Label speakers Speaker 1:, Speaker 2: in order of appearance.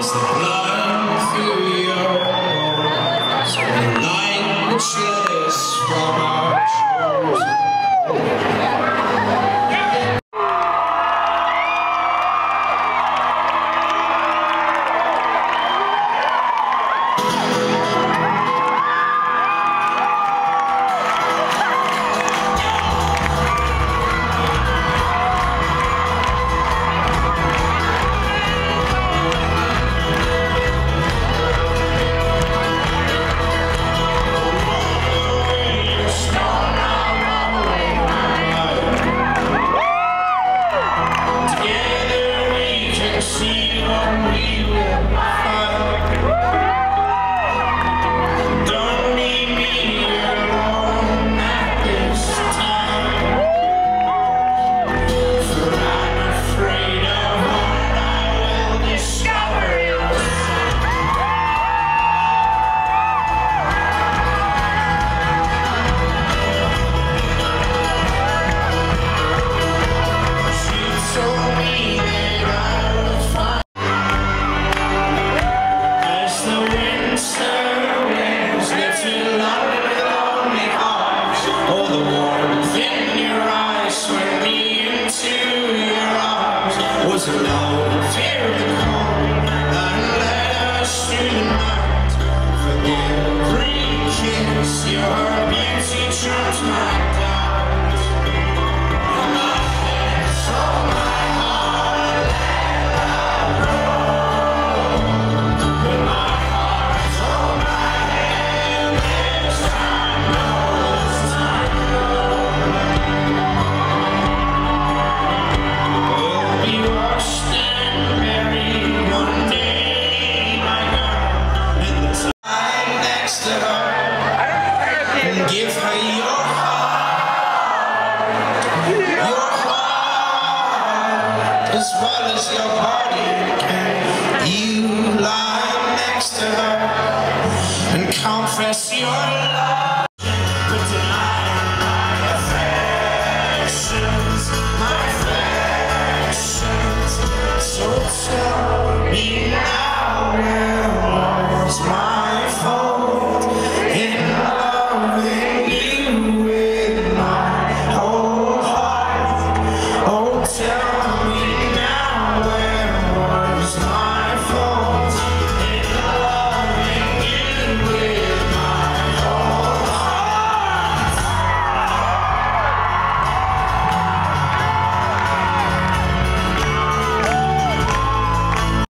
Speaker 1: is the blood through your bones, the light which led us from our shores. See what we will find. Don't leave me alone at this time, for I'm afraid of what I will discover. She told me that I will find. Oh, the warmth in your eyes swept me into your arms. Was it no fear of the cold that led us through the night? For every kiss, your beauty charms my doubt. My head, so my heart let go. With my heart, so my hand this time, no, this time. We'll be washed and buried one day, my girl, and the time next to her, and give her your heart, as well as your body. Can you lie next to her and confess your love?